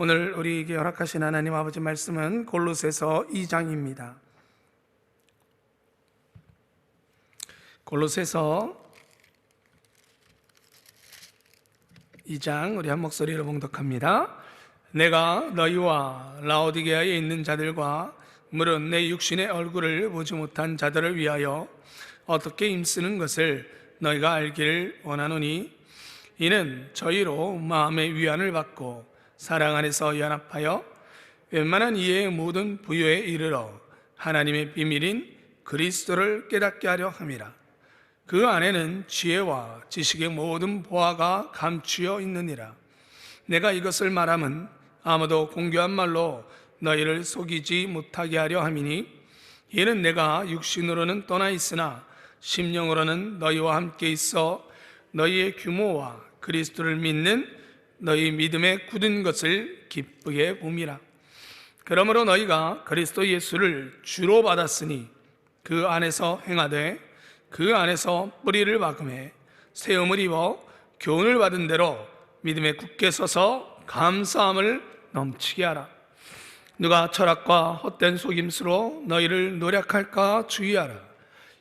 오늘 우리에게 허락하신 하나님 아버지 말씀은 골로새서 2장입니다. 골로새서 2장 우리 한 목소리로 봉독합니다. 내가 너희와 라오디게아에 있는 자들과 물은 내 육신의 얼굴을 보지 못한 자들을 위하여 어떻게 힘쓰는 것을 너희가 알기를 원하노니, 이는 저희로 마음의 위안을 받고 사랑 안에서 연합하여 웬만한 이해의 모든 부요에 이르러 하나님의 비밀인 그리스도를 깨닫게 하려 함이라. 그 안에는 지혜와 지식의 모든 보화가 감추어 있느니라. 내가 이것을 말함은 아무도 공교한 말로 너희를 속이지 못하게 하려 함이니, 이는 내가 육신으로는 떠나 있으나 심령으로는 너희와 함께 있어 너희의 규모와 그리스도를 믿는 너희 믿음에 굳은 것을 기쁘게 봄이라. 그러므로 너희가 그리스도 예수를 주로 받았으니 그 안에서 행하되 그 안에서 뿌리를 박음해 세움을 입어 교훈을 받은 대로 믿음에 굳게 서서 감사함을 넘치게 하라. 누가 철학과 헛된 속임수로 너희를 노략할까 주의하라.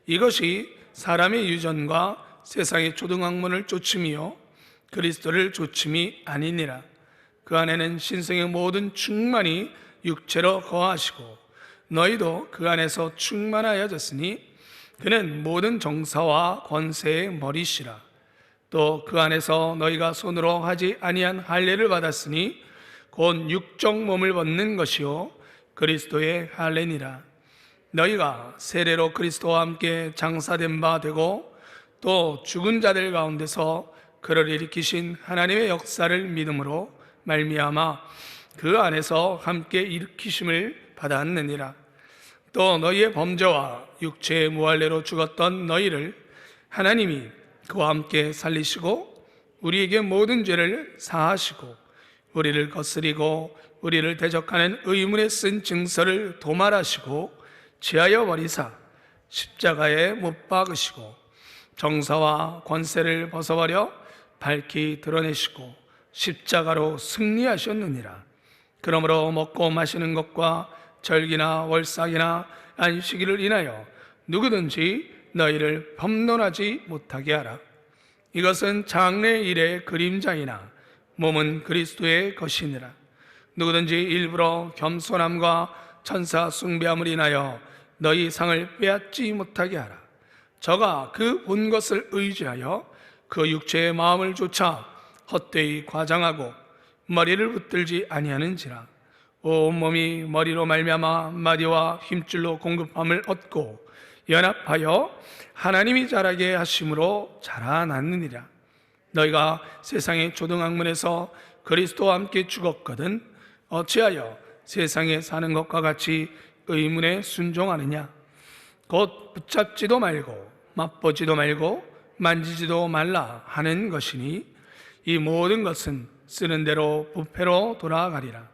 이것이 사람의 유전과 세상의 초등학문을 쫓음이요 그리스도를 쫓음이 아니니라. 그 안에는 신성의 모든 충만이 육체로 거하시고 너희도 그 안에서 충만하여졌으니 그는 모든 정사와 권세의 머리시라. 또 그 안에서 너희가 손으로 하지 아니한 할례를 받았으니 곧 육적 몸을 벗는 것이요 그리스도의 할례니라. 너희가 세례로 그리스도와 함께 장사된 바 되고 또 죽은 자들 가운데서 그를 일으키신 하나님의 역사를 믿음으로 말미암아 그 안에서 함께 일으키심을 받았느니라. 또 너희의 범죄와 육체의 무할례로 죽었던 너희를 하나님이 그와 함께 살리시고 우리에게 모든 죄를 사하시고 우리를 거스리고 우리를 대적하는 의문에 쓴 증서를 도말하시고 제하여 버리사 십자가에 못 박으시고 정사와 권세를 벗어버려 밝히 드러내시고 십자가로 승리하셨느니라. 그러므로 먹고 마시는 것과 절기나 월삭이나 안식일을 인하여 누구든지 너희를 범론하지 못하게 하라. 이것은 장래 일의 그림자이나 몸은 그리스도의 것이니라. 누구든지 일부러 겸손함과 천사 숭배함을 인하여 너희 상을 빼앗지 못하게 하라. 저가 그 본 것을 의지하여 그 육체의 마음을 쫓아 헛되이 과장하고 머리를 붙들지 아니하는지라. 온몸이 머리로 말미암아 마디와 힘줄로 공급함을 얻고 연합하여 하나님이 자라게 하심으로 자라났느니라. 너희가 세상의 초등학문에서 그리스도와 함께 죽었거든 어찌하여 세상에 사는 것과 같이 의문에 순종하느냐. 곧 붙잡지도 말고 맛보지도 말고 만지지도 말라 하는 것이니 이 모든 것은 쓰는 대로 부패로 돌아가리라.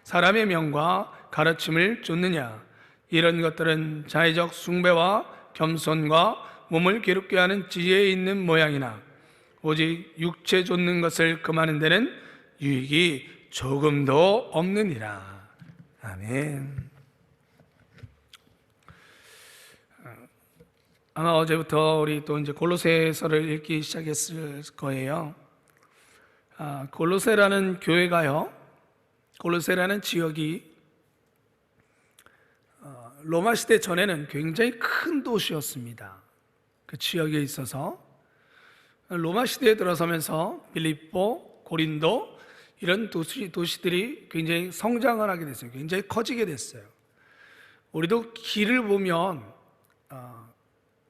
사람의 명과 가르침을 쫓느냐. 이런 것들은 자의적 숭배와 겸손과 몸을 괴롭게 하는 지혜에 있는 모양이나 오직 육체 좇는 것을 금하는 데는 유익이 조금도 없느니라. 아멘. 아마 어제부터 우리 또 이제 골로새서를 읽기 시작했을 거예요. 골로새라는 교회가요, 골로새라는 지역이 로마 시대 전에는 굉장히 큰 도시였습니다. 그 지역에 있어서 로마 시대에 들어서면서 빌립보, 고린도 이런 도시들이 굉장히 성장을 하게 됐어요. 굉장히 커지게 됐어요. 우리도 길을 보면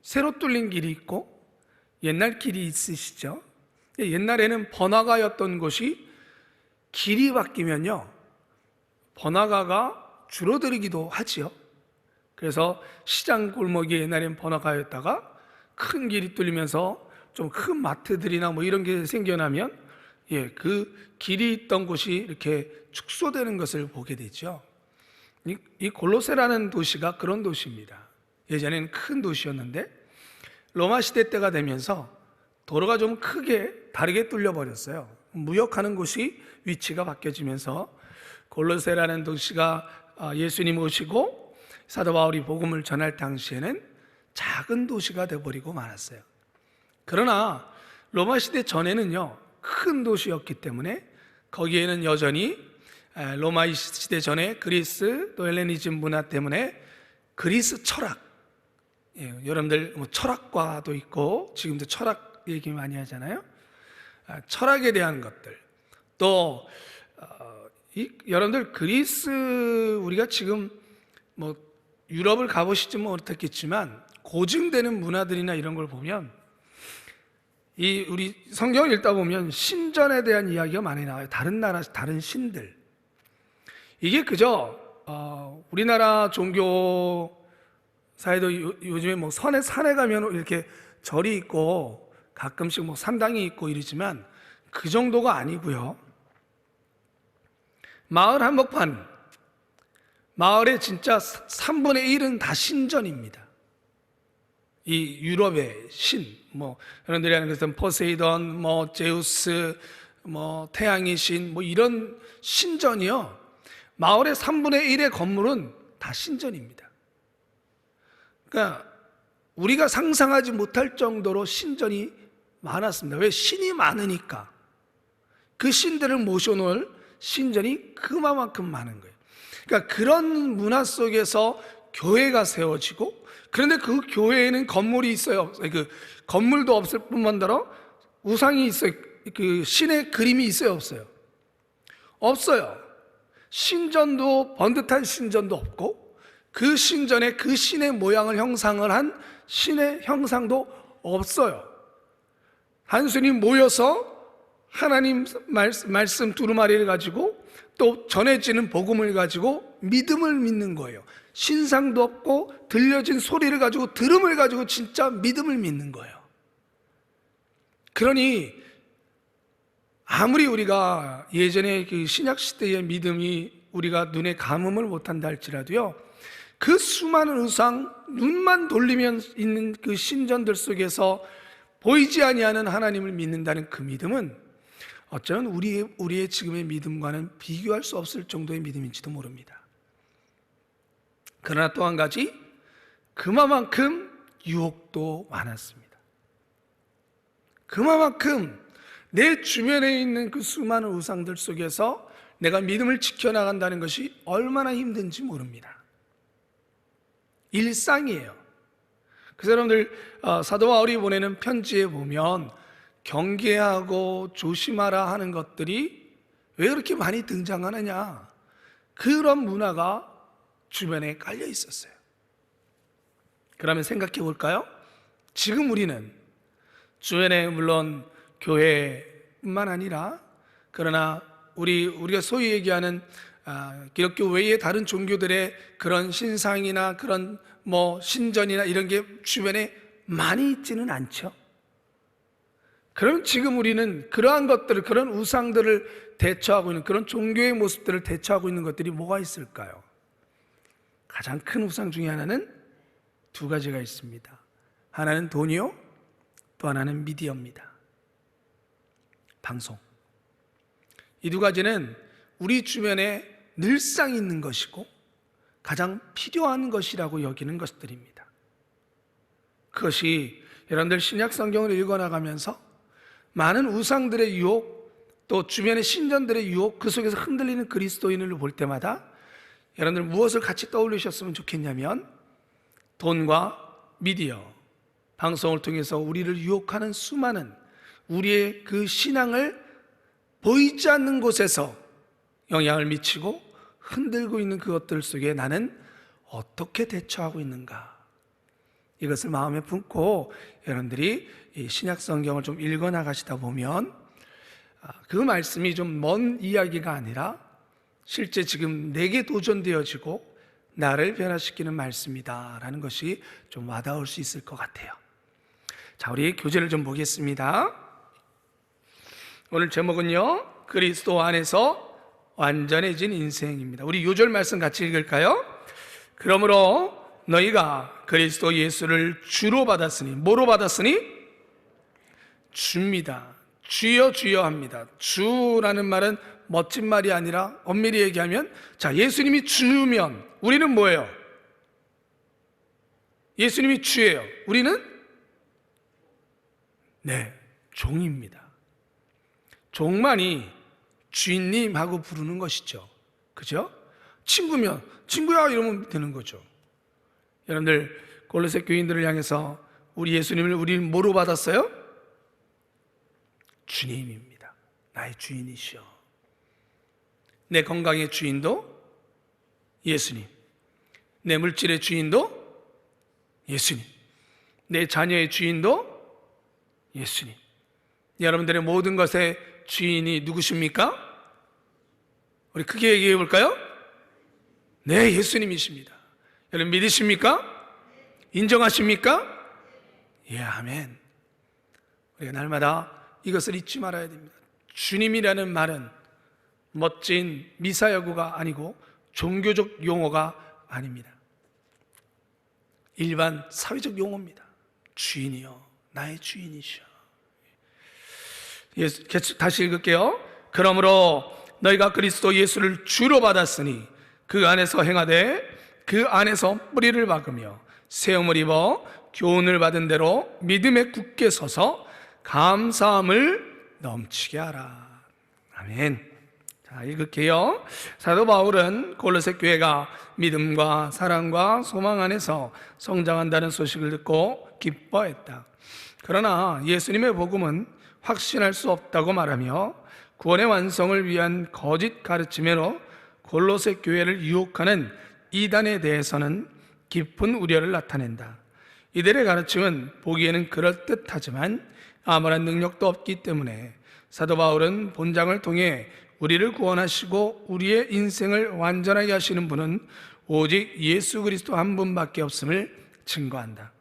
새로 뚫린 길이 있고 옛날 길이 있으시죠? 옛날에는 번화가였던 곳이 길이 바뀌면요 번화가가 줄어들기도 하지요. 그래서 시장 골목이 옛날엔 번화가였다가 큰 길이 뚫리면서 좀 큰 마트들이나 뭐 이런 게 생겨나면 그 길이 있던 곳이 이렇게 축소되는 것을 보게 되죠. 이 골로새라는 도시가 그런 도시입니다. 예전에는 큰 도시였는데 로마 시대 때가 되면서 도로가 좀 크게 다르게 뚫려 버렸어요. 무역하는 곳이 위치가 바뀌어지면서 골로새라는 도시가 예수님 오시고 사도 바울이 복음을 전할 당시에는 작은 도시가 되어버리고 말았어요. 그러나 로마 시대 전에는요, 큰 도시였기 때문에 거기에는 여전히 로마 시대 전에 그리스 또 헬레니즘 문화 때문에 그리스 철학, 여러분들 뭐 철학과도 있고 지금도 철학 얘기 많이 하잖아요. 철학에 대한 것들, 또 여러분들 그리스, 우리가 지금 뭐 유럽을 가보시지 못했겠지만 고증되는 문화들이나 이런 걸 보면 우리 성경을 읽다 보면 신전에 대한 이야기가 많이 나와요. 다른 나라, 다른 신들. 이게 그저 우리나라 종교 사회도 요즘에 뭐 산에 가면 이렇게 절이 있고 가끔씩 뭐 산당이 있고 이러지만 그 정도가 아니고요. 마을 한복판, 마을의 진짜 3분의 1은 다 신전입니다. 이 유럽의 신, 뭐 여러분들이 아는 것은 포세이돈, 뭐 제우스, 뭐 태양의 신, 뭐 이런 신전이요. 마을의 3분의 1의 건물은 다 신전입니다. 그러니까 우리가 상상하지 못할 정도로 신전이 많았습니다. 왜? 신이 많으니까. 그 신들을 모셔놓을 신전이 그만큼 많은 거예요. 그러니까 그런 문화 속에서 교회가 세워지고, 그런데 그 교회에는 건물이 있어요? 그 건물도 없을 뿐만더러 우상이 있어요? 그 신의 그림이 있어요? 없어요? 없어요. 신전도, 번듯한 신전도 없고, 그 신전에 그 신의 모양을 형상을 한 신의 형상도 없어요. 단순히 모여서 하나님 말씀 두루마리를 가지고 또 전해지는 복음을 가지고 믿음을 믿는 거예요. 신상도 없고 들려진 소리를 가지고, 들음을 가지고 진짜 믿음을 믿는 거예요. 그러니 아무리 우리가 예전에 그 신약시대의 믿음이 우리가 눈에 감음을 못한다 할지라도요, 그 수많은 우상, 눈만 돌리면 있는 그 신전들 속에서 보이지 아니하는 하나님을 믿는다는 그 믿음은 어쩌면 우리의 지금의 믿음과는 비교할 수 없을 정도의 믿음인지도 모릅니다. 그러나 또 한 가지, 그만큼 유혹도 많았습니다. 그만큼 내 주변에 있는 그 수많은 우상들 속에서 내가 믿음을 지켜나간다는 것이 얼마나 힘든지 모릅니다. 일상이에요. 그래서 여러분들 사도 바울이 보내는 편지에 보면 경계하고 조심하라 하는 것들이 왜 그렇게 많이 등장하느냐, 그런 문화가 주변에 깔려 있었어요. 그러면 생각해 볼까요? 지금 우리는 주변에 물론 교회뿐만 아니라, 그러나 우리가 소위 얘기하는 기독교 외의 다른 종교들의 그런 신상이나 그런 뭐 신전이나 이런 게 주변에 많이 있지는 않죠. 그럼 지금 우리는 그러한 것들을, 그런 우상들을 대처하고 있는, 그런 종교의 모습들을 대처하고 있는 것들이 뭐가 있을까요? 가장 큰 우상 중에 하나는 두 가지가 있습니다. 하나는 돈이요, 또 하나는 미디어입니다. 방송. 이 두 가지는 우리 주변에 늘상 있는 것이고 가장 필요한 것이라고 여기는 것들입니다. 그것이 여러분들 신약 성경을 읽어나가면서 많은 우상들의 유혹, 또 주변의 신전들의 유혹, 그 속에서 흔들리는 그리스도인을 볼 때마다 여러분들 무엇을 같이 떠올리셨으면 좋겠냐면, 돈과 미디어, 방송을 통해서 우리를 유혹하는 수많은 우리의 그 신앙을 보이지 않는 곳에서 영향을 미치고 흔들고 있는 그것들 속에 나는 어떻게 대처하고 있는가, 이것을 마음에 품고 여러분들이 이 신약 성경을 좀 읽어 나가시다 보면 그 말씀이 좀 먼 이야기가 아니라 실제 지금 내게 도전되어지고 나를 변화시키는 말씀이다라는 것이 좀 와닿을 수 있을 것 같아요. 자, 우리 교재를 좀 보겠습니다. 오늘 제목은요, 그리스도 안에서 완전해진 인생입니다. 우리 요절 말씀 같이 읽을까요? 그러므로 너희가 그리스도 예수를 주로 받았으니, 뭐로 받았으니? 주입니다. 주여 주여 합니다. 주라는 말은 멋진 말이 아니라 엄밀히 얘기하면, 자, 예수님이 주면 우리는 뭐예요? 예수님이 주예요. 우리는 네, 종입니다. 종만이 주인님 하고 부르는 것이죠. 그죠? 친구면 친구야 이러면 되는 거죠. 여러분들, 골로새 교인들을 향해서 우리 예수님을 우리는 뭐로 받았어요? 주님입니다. 나의 주인이시여. 내 건강의 주인도 예수님, 내 물질의 주인도 예수님, 내 자녀의 주인도 예수님. 여러분들의 모든 것의 주인이 누구십니까? 우리 크게 얘기해 볼까요? 네, 예수님이십니다. 여러분 믿으십니까? 인정하십니까? 예, 아멘. 우리가 날마다 이것을 잊지 말아야 됩니다. 주님이라는 말은 멋진 미사여구가 아니고 종교적 용어가 아닙니다. 일반 사회적 용어입니다. 주인이여, 나의 주인이시여. 다시 읽을게요. 그러므로 너희가 그리스도 예수를 주로 받았으니 그 안에서 행하되 그 안에서 뿌리를 박으며 세움을 입어 교훈을 받은 대로 믿음에 굳게 서서 감사함을 넘치게 하라. 아멘. 자, 읽을게요. 사도 바울은 골로새 교회가 믿음과 사랑과 소망 안에서 성장한다는 소식을 듣고 기뻐했다. 그러나 예수님의 복음은 확신할 수 없다고 말하며 구원의 완성을 위한 거짓 가르침으로 골로새 교회를 유혹하는 이단에 대해서는 깊은 우려를 나타낸다. 이들의 가르침은 보기에는 그럴듯하지만 아무런 능력도 없기 때문에 사도 바울은 본장을 통해 우리를 구원하시고 우리의 인생을 완전하게 하시는 분은 오직 예수 그리스도 한 분밖에 없음을 증거한다.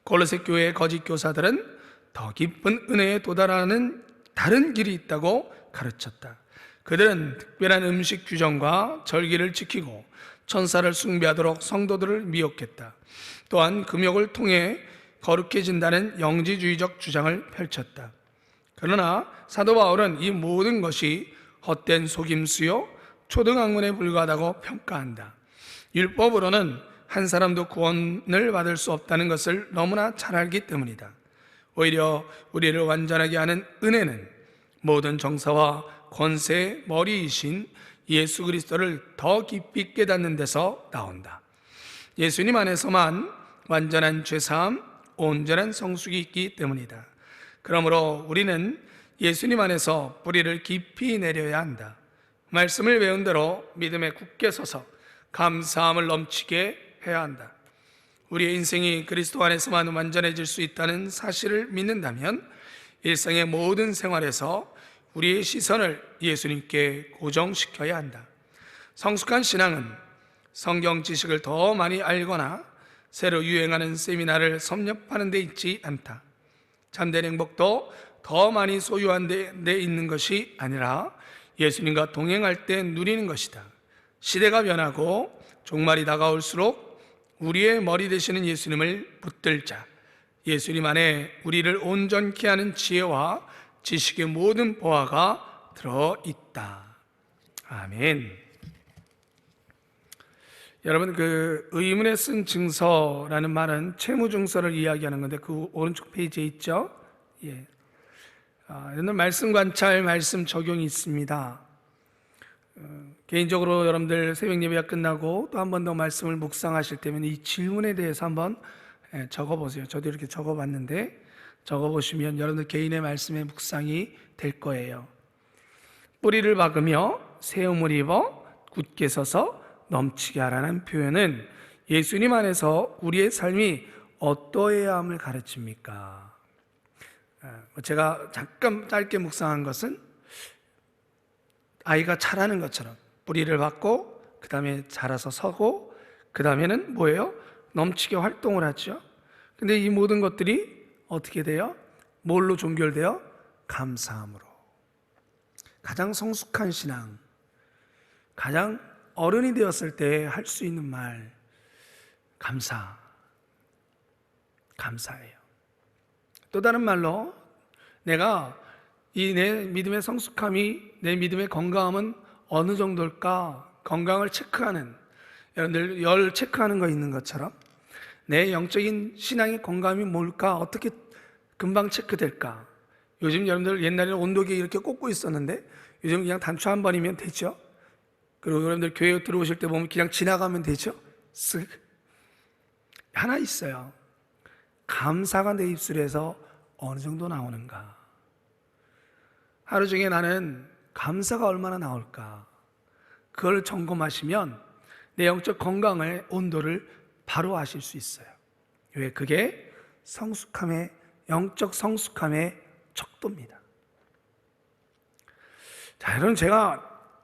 골로새 교회의 거짓 교사들은 더 깊은 은혜에 도달하는 다른 길이 있다고 가르쳤다. 그들은 특별한 음식 규정과 절기를 지키고 천사를 숭배하도록 성도들을 미혹했다. 또한 금욕을 통해 거룩해진다는 영지주의적 주장을 펼쳤다. 그러나 사도 바울은 이 모든 것이 헛된 속임수요 초등학문에 불과하다고 평가한다. 율법으로는 한 사람도 구원을 받을 수 없다는 것을 너무나 잘 알기 때문이다. 오히려 우리를 완전하게 하는 은혜는 모든 정사와 권세의 머리이신 예수 그리스도를 더 깊이 깨닫는 데서 나온다. 예수님 안에서만 완전한 죄사함, 온전한 성숙이 있기 때문이다. 그러므로 우리는 예수님 안에서 뿌리를 깊이 내려야 한다. 말씀을 외운 대로 믿음에 굳게 서서 감사함을 넘치게 해야 한다. 우리의 인생이 그리스도 안에서만 완전해질 수 있다는 사실을 믿는다면 일상의 모든 생활에서 우리의 시선을 예수님께 고정시켜야 한다. 성숙한 신앙은 성경 지식을 더 많이 알거나 새로 유행하는 세미나를 섭렵하는 데 있지 않다. 참된 행복도 더 많이 소유한 데 있는 것이 아니라 예수님과 동행할 때 누리는 것이다. 시대가 변하고 종말이 다가올수록 우리의 머리 되시는 예수님을 붙들자. 예수님 안에 우리를 온전케 하는 지혜와 지식의 모든 보화가 들어있다. 아멘. 여러분, 그 의문에 쓴 증서라는 말은 채무증서를 이야기하는 건데 그 오른쪽 페이지에 있죠. 예. 여러분들 말씀 관찰, 말씀 적용이 있습니다. 개인적으로 여러분들 새벽 예배가 끝나고 또 한 번 더 말씀을 묵상하실 때면 이 질문에 대해서 한번 적어보세요. 저도 이렇게 적어봤는데 적어보시면 여러분들 개인의 말씀의 묵상이 될 거예요. 뿌리를 박으며 세움을 입어 굳게 서서 넘치게 하라는 표현은 예수님 안에서 우리의 삶이 어떠해야 함을 가르칩니까? 제가 잠깐 짧게 묵상한 것은 아이가 자라는 것처럼 뿌리를 박고 그 다음에 자라서 서고 그 다음에는 뭐예요? 넘치게 활동을 하죠. 근데 이 모든 것들이 어떻게 돼요? 뭘로 종결돼요? 감사함으로. 가장 성숙한 신앙, 가장 어른이 되었을 때 할 수 있는 말, 감사예요. 또 다른 말로 내가 이 내 믿음의 성숙함이, 내 믿음의 건강함은 어느 정도일까? 건강을 체크하는, 여러분들 열 체크하는 거 있는 것처럼 내 영적인 신앙의 건강함이 뭘까? 어떻게 금방 체크될까? 요즘 여러분들 옛날에는 온도계 이렇게 꽂고 있었는데 요즘 그냥 단추 한 번이면 되죠. 그리고 여러분들 교회 들어오실 때 보면 그냥 지나가면 되죠. 쓱. 하나 있어요. 감사가 내 입술에서 어느 정도 나오는가? 하루 중에 나는 감사가 얼마나 나올까? 그걸 점검하시면 내 영적 건강의 온도를 바로 아실 수 있어요. 왜? 그게 성숙함의, 영적 성숙함의 척도입니다. 자, 여러분, 제가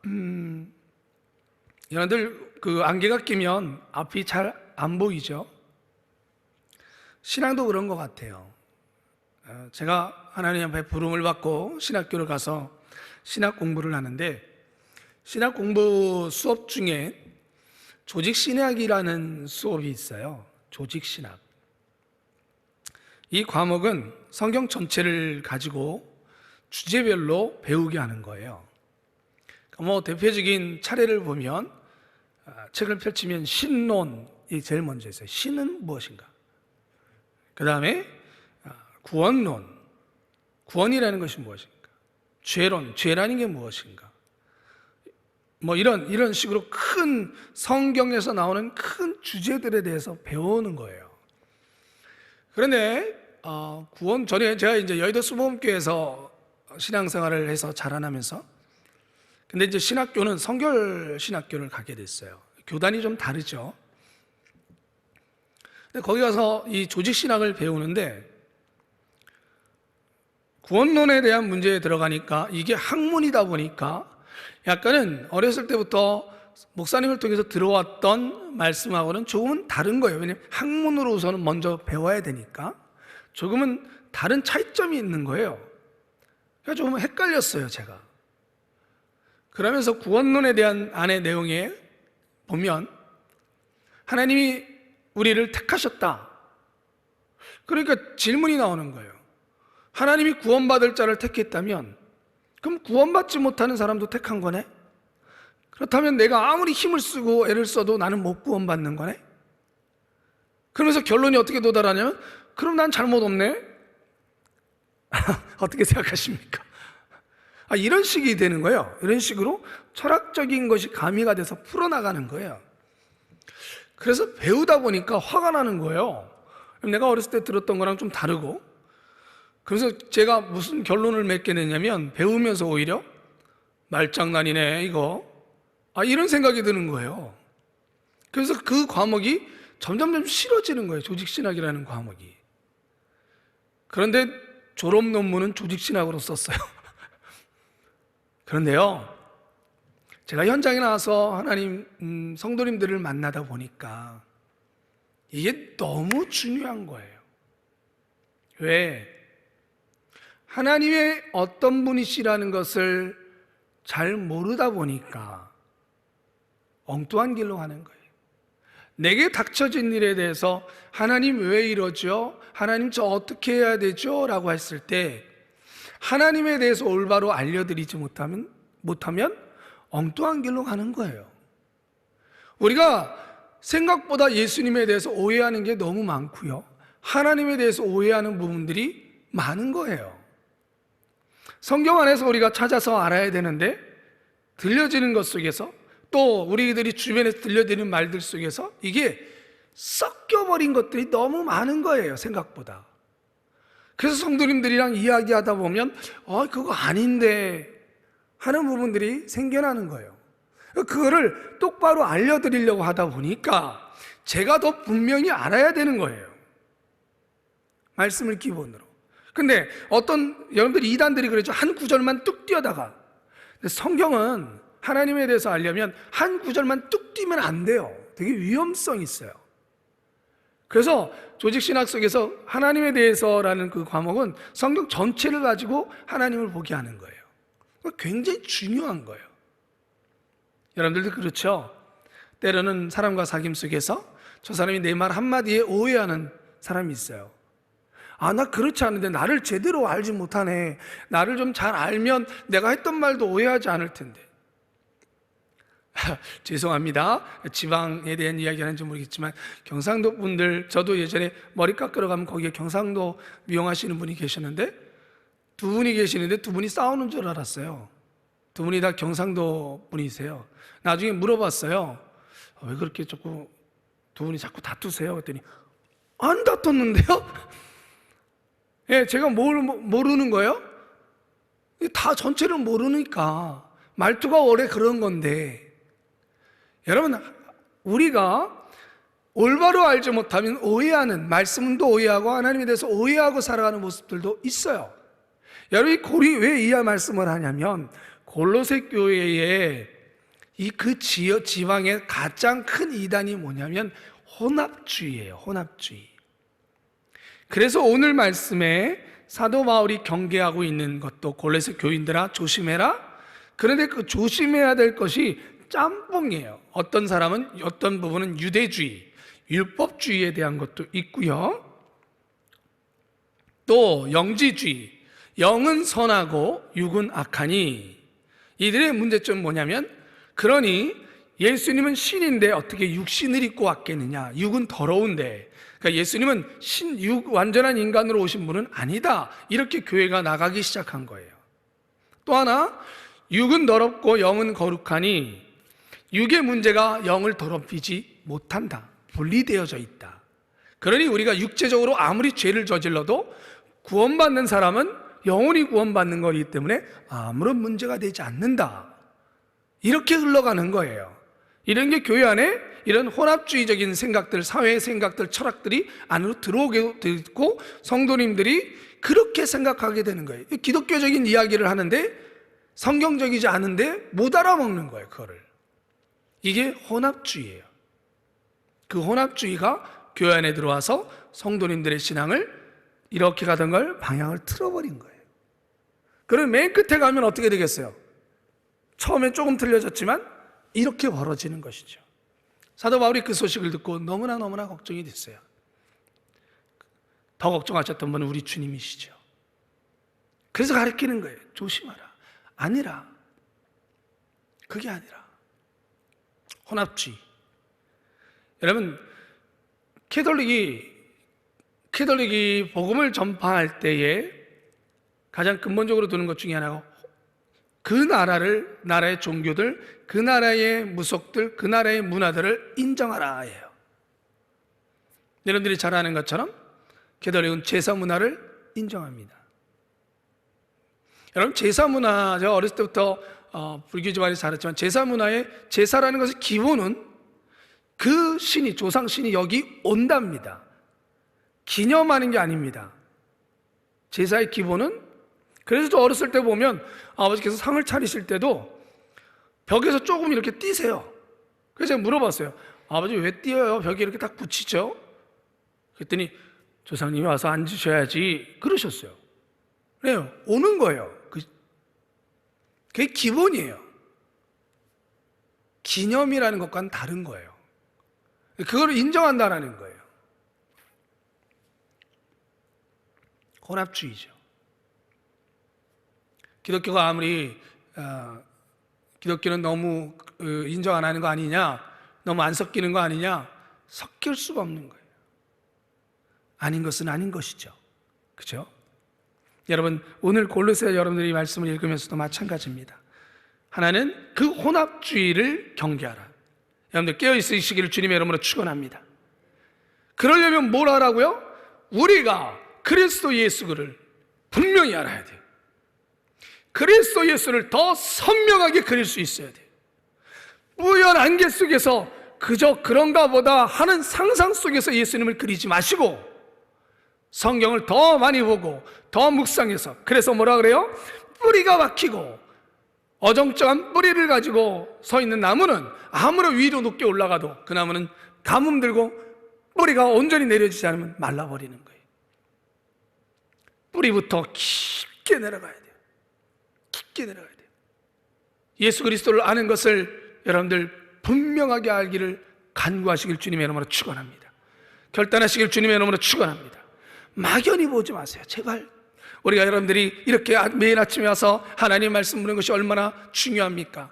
여러분들 그 안개가 끼면 앞이 잘 안 보이죠? 신앙도 그런 것 같아요. 제가 하나님 앞에 부름을 받고 신학교를 가서 신학 공부를 하는데, 신학 공부 수업 중에 조직신학이라는 수업이 있어요. 조직신학. 이 과목은 성경 전체를 가지고 주제별로 배우게 하는 거예요. 대표적인 차례를 보면, 책을 펼치면 신론이 제일 먼저 있어요. 신은 무엇인가? 그 다음에 구원론, 구원이라는 것이 무엇인가? 죄론, 죄라는 게 무엇인가? 이런 식으로 큰 성경에서 나오는 큰 주제들에 대해서 배우는 거예요. 그런데 구원 전에 제가 이제 여의도 수보험교회에서 신앙생활을 해서 자라나면서, 근데 이제 신학교는 성결 신학교를 가게 됐어요. 교단이 좀 다르죠. 근데 거기 가서 이 조직 신학을 배우는데 구원론에 대한 문제에 들어가니까 이게 학문이다 보니까 약간은 어렸을 때부터 목사님을 통해서 들어왔던 말씀하고는 조금은 다른 거예요. 왜냐하면 학문으로 우선은 먼저 배워야 되니까 조금은 다른 차이점이 있는 거예요. 그래서 조금 헷갈렸어요, 제가. 그러면서 구원론에 대한 안의 내용에 보면 하나님이 우리를 택하셨다. 그러니까 질문이 나오는 거예요. 하나님이 구원받을 자를 택했다면 그럼 구원받지 못하는 사람도 택한 거네? 그렇다면 내가 아무리 힘을 쓰고 애를 써도 나는 못 구원받는 거네? 그러면서 결론이 어떻게 도달하냐면 그럼 난 잘못 없네? 어떻게 생각하십니까? 이런 식이 되는 거예요. 이런 식으로 철학적인 것이 가미가 돼서 풀어나가는 거예요. 그래서 배우다 보니까 화가 나는 거예요. 내가 어렸을 때 들었던 거랑 좀 다르고, 그래서 제가 무슨 결론을 맺게 됐냐면 배우면서 오히려 말장난이네 이거, 이런 생각이 드는 거예요. 그래서 그 과목이 점점 싫어지는 거예요. 조직신학이라는 과목이. 그런데 졸업 논문은 조직신학으로 썼어요. 그런데요, 제가 현장에 나와서 하나님 성도님들을 만나다 보니까 이게 너무 중요한 거예요. 왜? 하나님의 어떤 분이시라는 것을 잘 모르다 보니까 엉뚱한 길로 가는 거예요. 내게 닥쳐진 일에 대해서 하나님 왜 이러죠? 하나님 저 어떻게 해야 되죠? 라고 했을 때 하나님에 대해서 올바로 알려드리지 못하면 엉뚱한 길로 가는 거예요. 우리가 생각보다 예수님에 대해서 오해하는 게 너무 많고요, 하나님에 대해서 오해하는 부분들이 많은 거예요. 성경 안에서 우리가 찾아서 알아야 되는데 들려지는 것 속에서, 또 우리들이 주변에서 들려드리는 말들 속에서 이게 섞여버린 것들이 너무 많은 거예요, 생각보다. 그래서 성도님들이랑 이야기하다 보면 그거 아닌데 하는 부분들이 생겨나는 거예요. 그거를 똑바로 알려드리려고 하다 보니까 제가 더 분명히 알아야 되는 거예요, 말씀을 기본으로. 근데 여러분들 이단들이 그러죠. 한 구절만 뚝 뛰어다가. 근데 성경은 하나님에 대해서 알려면 한 구절만 뚝 뛰면 안 돼요. 되게 위험성이 있어요. 그래서 조직신학 속에서 하나님에 대해서라는 그 과목은 성경 전체를 가지고 하나님을 보게 하는 거예요. 굉장히 중요한 거예요. 여러분들도 그렇죠? 때로는 사람과 사귐 속에서 저 사람이 내 말 한마디에 오해하는 사람이 있어요. 나 그렇지 않은데 나를 제대로 알지 못하네. 나를 좀 잘 알면 내가 했던 말도 오해하지 않을 텐데. 죄송합니다. 지방에 대한 이야기 하는지 모르겠지만 경상도 분들, 저도 예전에 머리 깎으러 가면 거기에 경상도 미용하시는 분이 계셨는데 두 분이 계시는데 두 분이 싸우는 줄 알았어요. 두 분이 다 경상도 분이세요. 나중에 물어봤어요. 왜 그렇게 자꾸 두 분이 자꾸 다투세요? 그랬더니 안 다퉜는데요? 예, 제가 뭘 모르는 거예요? 다 전체를 모르니까 말투가 원래 그런 건데, 여러분, 우리가 올바로 알지 못하면 오해하는, 말씀도 오해하고 하나님에 대해서 오해하고 살아가는 모습들도 있어요. 여러분이 왜 이 말씀을 하냐면 골로새 교회의 그 지방의 가장 큰 이단이 뭐냐면 혼합주의예요. 혼합주의. 그래서 오늘 말씀에 사도 바울이 경계하고 있는 것도 골로새 교인들아 조심해라. 그런데 그 조심해야 될 것이 짬뽕이에요. 어떤 사람은 어떤 부분은 유대주의, 율법주의에 대한 것도 있고요. 또 영지주의, 영은 선하고 육은 악하니. 이들의 문제점은 뭐냐면, 그러니 예수님은 신인데 어떻게 육신을 입고 왔겠느냐, 육은 더러운데, 그러니까 예수님은 완전한 인간으로 오신 분은 아니다, 이렇게 교회가 나가기 시작한 거예요. 또 하나, 육은 더럽고 영은 거룩하니 육의 문제가 영을 더럽히지 못한다, 분리되어져 있다. 그러니 우리가 육체적으로 아무리 죄를 저질러도 구원받는 사람은 영원히 구원받는 거기 때문에 아무런 문제가 되지 않는다, 이렇게 흘러가는 거예요. 이런 게 교회 안에 이런 혼합주의적인 생각들, 사회의 생각들, 철학들이 안으로 들어오게 되고 성도님들이 그렇게 생각하게 되는 거예요. 기독교적인 이야기를 하는데 성경적이지 않은데 못 알아먹는 거예요, 그거를. 이게 혼합주의예요. 그 혼합주의가 교회 안에 들어와서 성도님들의 신앙을 이렇게 가던 걸 방향을 틀어버린 거예요. 그럼 맨 끝에 가면 어떻게 되겠어요? 처음에 조금 틀려졌지만 이렇게 벌어지는 것이죠. 사도 바울이 그 소식을 듣고 너무나 걱정이 됐어요. 더 걱정하셨던 분은 우리 주님이시죠. 그래서 가르치는 거예요. 조심하라. 아니라, 그게 아니라 혼합주의. 여러분, 캐톨릭이 복음을 전파할 때에 가장 근본적으로 두는 것 중에 하나가 그 나라의 종교들, 그 나라의 무속들, 그 나라의 문화들을 인정하라예요. 여러분들이 잘 아는 것처럼 캐톨릭은 제사 문화를 인정합니다. 여러분, 제사 문화, 제가 어렸을 때부터 불교 집안에서 자랐지만 제사 문화의 제사라는 것의 기본은 그 신이, 조상 신이 여기 온답니다. 기념하는 게 아닙니다. 제사의 기본은, 그래서 저 어렸을 때 보면 아버지께서 상을 차리실 때도 벽에서 조금 이렇게 뛰세요. 그래서 제가 물어봤어요. 아버지 왜 뛰어요? 벽에 이렇게 딱 붙이죠? 그랬더니 조상님이 와서 앉으셔야지 그러셨어요. 그래요. 오는 거예요. 그게 기본이에요. 기념이라는 것과는 다른 거예요. 그걸 인정한다라는 거예요. 혼합주의죠. 기독교가 아무리 기독교는 너무 인정 안 하는 거 아니냐, 너무 안 섞이는 거 아니냐, 섞일 수가 없는 거예요. 아닌 것은 아닌 것이죠. 그죠? 여러분, 오늘 골로새 여러분들이 말씀을 읽으면서도 마찬가지입니다. 하나는 그 혼합주의를 경계하라. 여러분들 깨어있으시기를 주님의 이름으로 축원합니다. 그러려면 뭘 하라고요? 우리가 그리스도 예수를 분명히 알아야 돼요. 그리스도 예수를 더 선명하게 그릴 수 있어야 돼요. 뿌연 안개 속에서 그저 그런가 보다 하는 상상 속에서 예수님을 그리지 마시고 성경을 더 많이 보고 더 묵상해서, 그래서 뭐라 그래요? 뿌리가 박히고 어정쩡한 뿌리를 가지고 서 있는 나무는 아무리 위로 높게 올라가도 그 나무는 가뭄 들고 뿌리가 온전히 내려지지 않으면 말라버리는 거예요. 뿌리부터 깊게 내려가야 돼요. 깊게 내려가야 돼요. 예수 그리스도를 아는 것을 여러분들 분명하게 알기를 간구하시길 주님의 이름으로 축원합니다. 결단하시길 주님의 이름으로 축원합니다. 막연히 보지 마세요. 제발. 우리가 여러분들이 이렇게 매일 아침에 와서 하나님 말씀 듣는 것이 얼마나 중요합니까?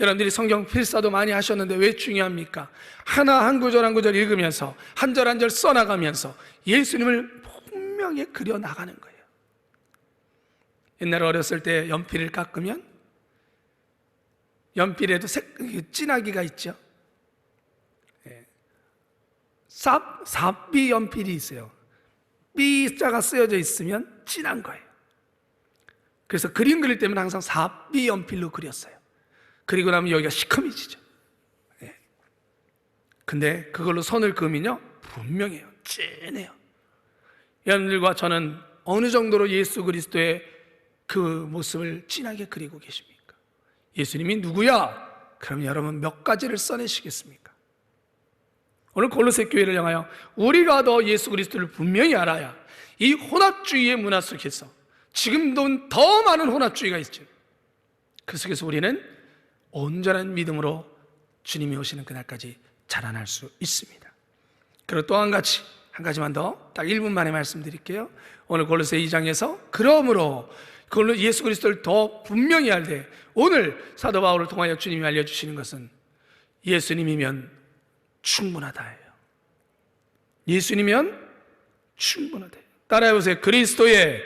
여러분들이 성경 필사도 많이 하셨는데 왜 중요합니까? 하나 한 구절 한 구절 읽으면서 한 절 한 절 써나가면서 예수님을 분명히 그려나가는 거예요. 옛날에 어렸을 때 연필을 깎으면 연필에도 진하기가 있죠. 삽비 연필이 있어요. B자가 쓰여져 있으면 진한 거예요. 그래서 그림 그릴 때면 항상 삽비 연필로 그렸어요. 그리고 나면 여기가 시커매지죠. 근데 그걸로 선을 그으면요 분명해요. 진해요. 여러분들과 저는 어느 정도로 예수 그리스도의 그 모습을 진하게 그리고 계십니까? 예수님이 누구야? 그럼 여러분 몇 가지를 써내시겠습니까? 오늘 골로새 교회를 향하여 우리가 더 예수 그리스도를 분명히 알아야 이 혼합주의의 문화 속에서 지금도 더 많은 혼합주의가 있죠. 그 속에서 우리는 온전한 믿음으로 주님이 오시는 그날까지 자라날 수 있습니다. 그리고 또 한 가지만 더 딱 1분 만에 말씀드릴게요. 오늘 골로새 2장에서 그러므로 그걸로 예수 그리스도를 더 분명히 알되 오늘 사도 바울을 통하여 주님이 알려주시는 것은 예수님이면 충분하다예요. 예수님이면 충분하다. 따라해보세요. 그리스도의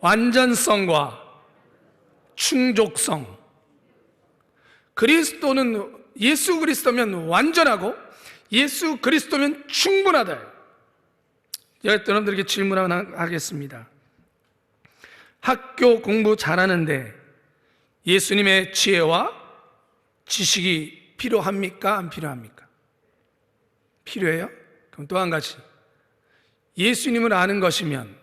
완전성과 충족성. 그리스도는 예수 그리스도면 완전하고 예수 그리스도면 충분하다. 여러분들에게 질문 하나 하겠습니다. 학교 공부 잘하는데 예수님의 지혜와 지식이 필요합니까? 안 필요합니까? 필요해요? 그럼 또 한 가지. 예수님을 아는 것이면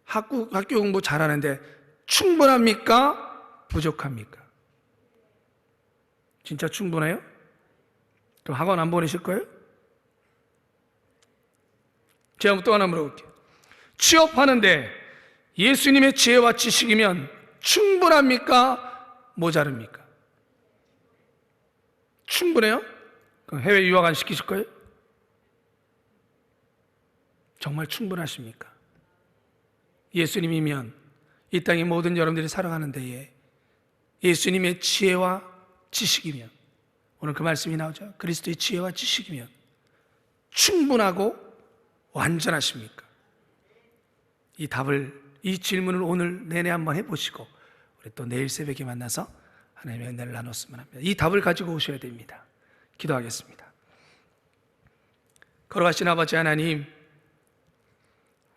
학교 공부 잘하는데 충분합니까? 부족합니까? 진짜 충분해요? 그럼 학원 안 보내실 거예요? 제가 또 하나 물어볼게요. 취업하는데 예수님의 지혜와 지식이면 충분합니까? 모자릅니까? 충분해요? 그럼 해외 유학 안 시키실 거예요? 정말 충분하십니까? 예수님이면 이 땅의 모든 여러분들이 살아가는 데에 예수님의 지혜와 지식이면 오늘 그 말씀이 나오죠. 그리스도의 지혜와 지식이면 충분하고 완전하십니까? 이 질문을 오늘 내내 한번 해보시고 우리 또 내일 새벽에 만나서 하나님의 은혜를 나눴으면 합니다. 이 답을 가지고 오셔야 됩니다. 기도하겠습니다. 걸어가신 아버지 하나님,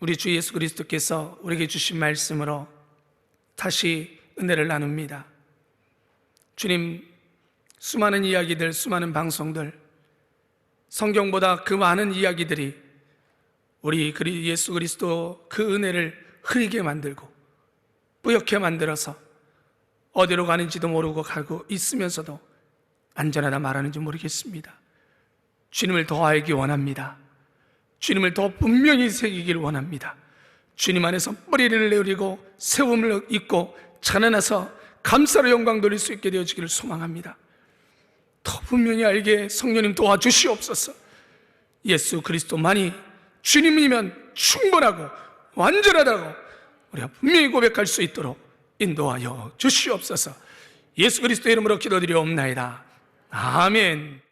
우리 주 예수 그리스도께서 우리에게 주신 말씀으로 다시 은혜를 나눕니다. 주님, 수많은 이야기들, 수많은 방송들, 성경보다 그 많은 이야기들이 우리 예수 그리스도 그 은혜를 흐리게 만들고 뿌옇게 만들어서 어디로 가는지도 모르고 가고 있으면서도 안전하다 말하는지 모르겠습니다. 주님을 더 알기 원합니다. 주님을 더 분명히 새기길 원합니다. 주님 안에서 뿌리를 내리고 세움을 입고 자라나서 감사로 영광 돌릴 수 있게 되어지기를 소망합니다. 더 분명히 알게 성령님 도와주시옵소서. 예수 그리스도만이 주님이면 충분하고 완전하다고 우리가 분명히 고백할 수 있도록 인도하여 주시옵소서. 예수 그리스도의 이름으로 기도드리옵나이다. 아멘.